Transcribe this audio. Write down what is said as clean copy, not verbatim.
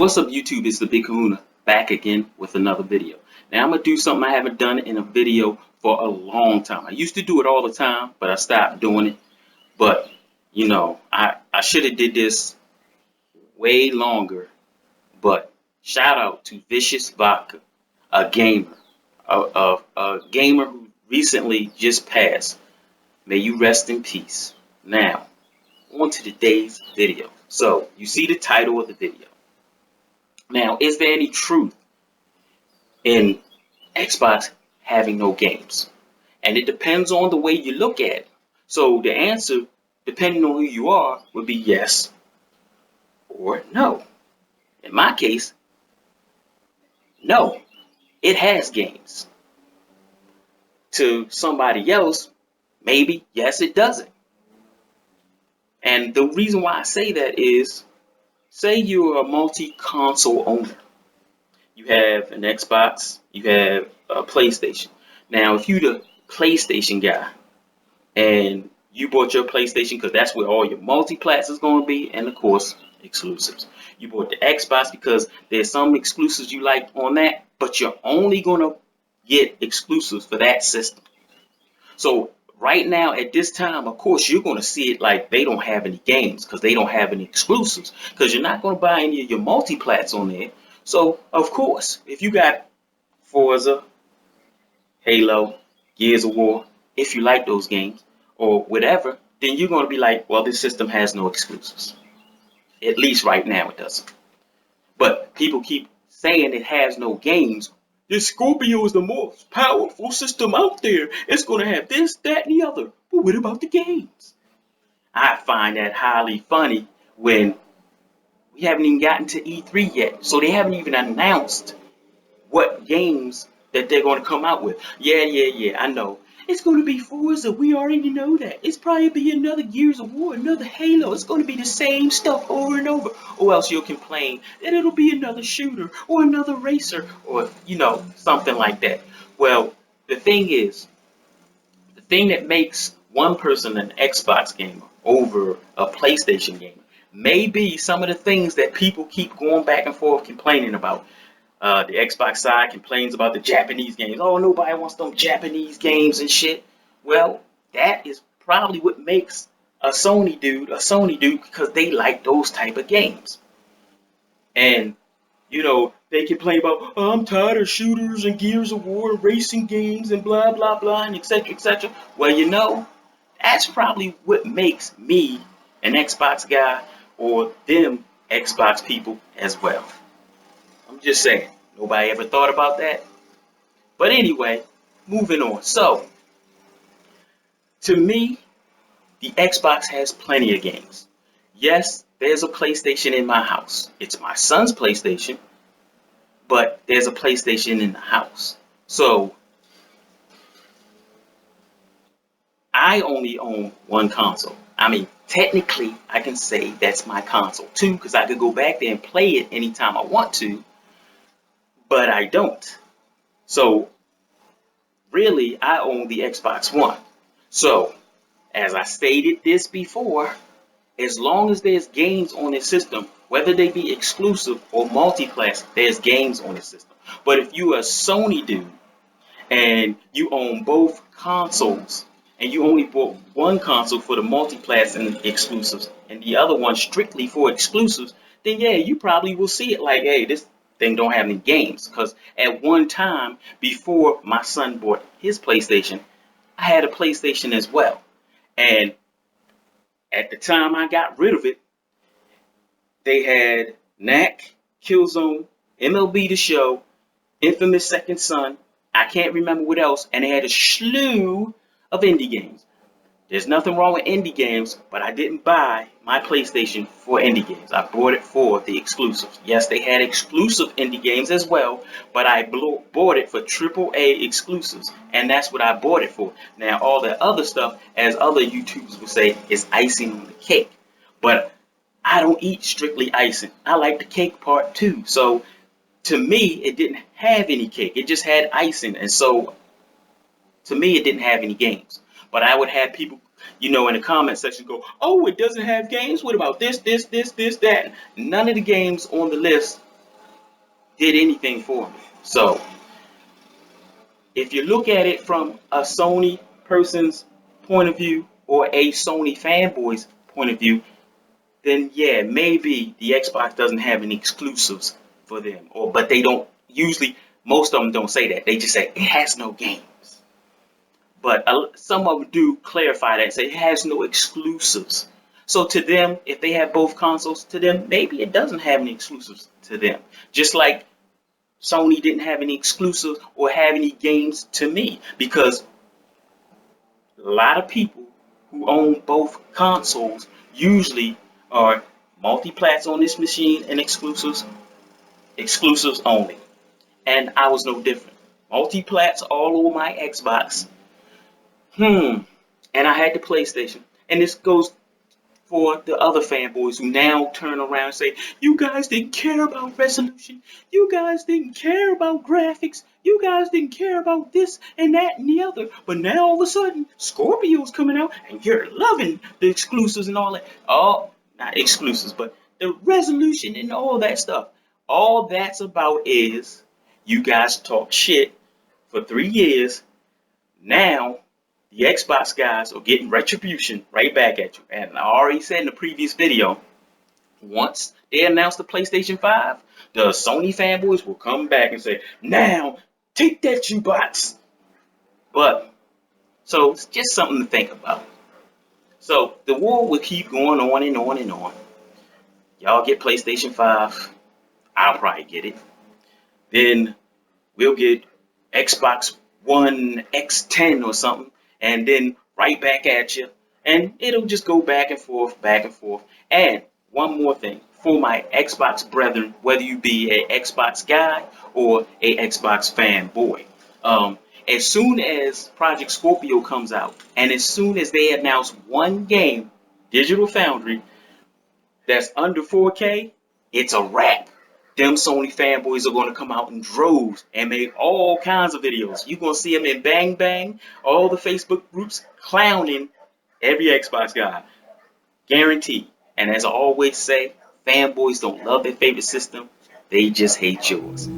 What's up YouTube, it's the Big Kahuna back again with another video. Now I'm going to do something I haven't done in a video for a long time. I used to do it all the time, but I stopped doing it. But, you know, I should have did this way longer. But shout out to Vicious Vodka, a gamer. A gamer who recently just passed. May you rest in peace. Now, on to today's video. So, you see the title of the video. Now, is there any truth in Xbox having no games? And it depends on the way you look at it. So the answer, depending on who you are, would be yes or no. In my case, no, it has games. To somebody else, maybe yes, it doesn't. And the reason why I say that is, say you're a multi-console owner. You have an Xbox, you have a PlayStation. Now, if you're the PlayStation guy and you bought your PlayStation because that's where all your multi-plats is going to be, and of course, exclusives. You bought the Xbox because there's some exclusives you like on that, but you're only going to get exclusives for that system. So right now, at this time, of course, you're going to see it like they don't have any games because they don't have any exclusives because you're not going to buy any of your multi-plats on there. So, of course, if you got Forza, Halo, Gears of War, if you like those games or whatever, then you're going to be like, well, this system has no exclusives. At least right now it doesn't. But people keep saying it has no games. This Scorpio is the most powerful system out there. It's going to have this, that, and the other. But what about the games? I find that highly funny when we haven't even gotten to E3 yet. So they haven't even announced what games that they're going to come out with. Yeah, I know. It's going to be Forza. We already know that. It's probably be another Gears of War, another Halo. It's going to be the same stuff over and over. Or else you'll complain that it'll be another shooter or another racer or, you know, something like that. Well, the thing is, the thing that makes one person an Xbox gamer over a PlayStation gamer may be some of the things that people keep going back and forth complaining about. The Xbox side complains about the Japanese games. Oh, nobody wants them Japanese games and shit. Well, that is probably what makes a Sony dude because they like those type of games. And, you know, they complain about, oh, I'm tired of shooters and Gears of War, racing games and blah, blah, blah, and etc., etc. Well, you know, that's probably what makes me an Xbox guy or them Xbox people as well. I'm just saying, nobody ever thought about that. But anyway, moving on. So, to me, the Xbox has plenty of games. Yes, there's a PlayStation in my house. It's my son's PlayStation, but there's a PlayStation in the house. So, I only own one console. I mean, technically, I can say that's my console too, because I could go back there and play it anytime I want to. But I don't. So, really, I own the Xbox One. So, as I stated this before, as long as there's games on the system, whether they be exclusive or multi-class, there's games on the system. But if you're a Sony dude and you own both consoles and you only bought one console for the multi-class and exclusives and the other one strictly for exclusives, then yeah, you probably will see it like, hey, this thing don't have any games. Because at one time, before my son bought his PlayStation, I had a PlayStation as well. And at the time I got rid of it, they had Knack, Killzone, MLB The Show, Infamous Second Son, I can't remember what else, and they had a slew of indie games. There's nothing wrong with indie games, but I didn't buy my PlayStation for indie games. I bought it for the exclusives. Yes, they had exclusive indie games as well, but I bought it for AAA exclusives, and that's what I bought it for. Now, all the other stuff, as other YouTubers would say, is icing on the cake. But I don't eat strictly icing. I like the cake part too. So, to me, it didn't have any cake. It just had icing, and so, to me, it didn't have any games. But I would have people, you know, in the comment section go, oh, it doesn't have games? What about this, that? None of the games on the list did anything for me. So if you look at it from a Sony person's point of view or a Sony fanboy's point of view, then yeah, maybe the Xbox doesn't have any exclusives for them, or but they don't usually. Most of them don't say that. They just say it has no games. But some of them do clarify that and say it has no exclusives. So to them, if they have both consoles, to them maybe it doesn't have any exclusives to them. Just like Sony didn't have any exclusives or have any games to me, because a lot of people who own both consoles usually are multi-plats on this machine and exclusives only. And I was no different. Multi-plats all over my Xbox. And I had the PlayStation. And this goes for the other fanboys who now turn around and say, you guys didn't care about resolution. You guys didn't care about graphics. You guys didn't care about this and that and the other. But now all of a sudden, Scorpio's coming out and you're loving the exclusives and all that. Oh, not exclusives, but the resolution and all that stuff. All that's about is you guys talk shit for 3 years. Now the Xbox guys are getting retribution right back at you. And I already said in the previous video, once they announce the PlayStation 5, the Sony fanboys will come back and say, now, take that, you bots. But, so it's just something to think about. So the war will keep going on and on and on. Y'all get PlayStation 5. I'll probably get it. Then we'll get Xbox One X10 or something. And then right back at you, and it'll just go back and forth, back and forth. And one more thing for my Xbox brethren, whether you be a Xbox guy or a Xbox fanboy, as soon as Project Scorpio comes out, and as soon as they announce one game, Digital Foundry, that's under 4K, it's a wrap. Them Sony fanboys are going to come out in droves and make all kinds of videos. You're going to see them in Bang Bang, all the Facebook groups clowning every Xbox guy. Guaranteed. And as I always say, fanboys don't love their favorite system. They just hate yours.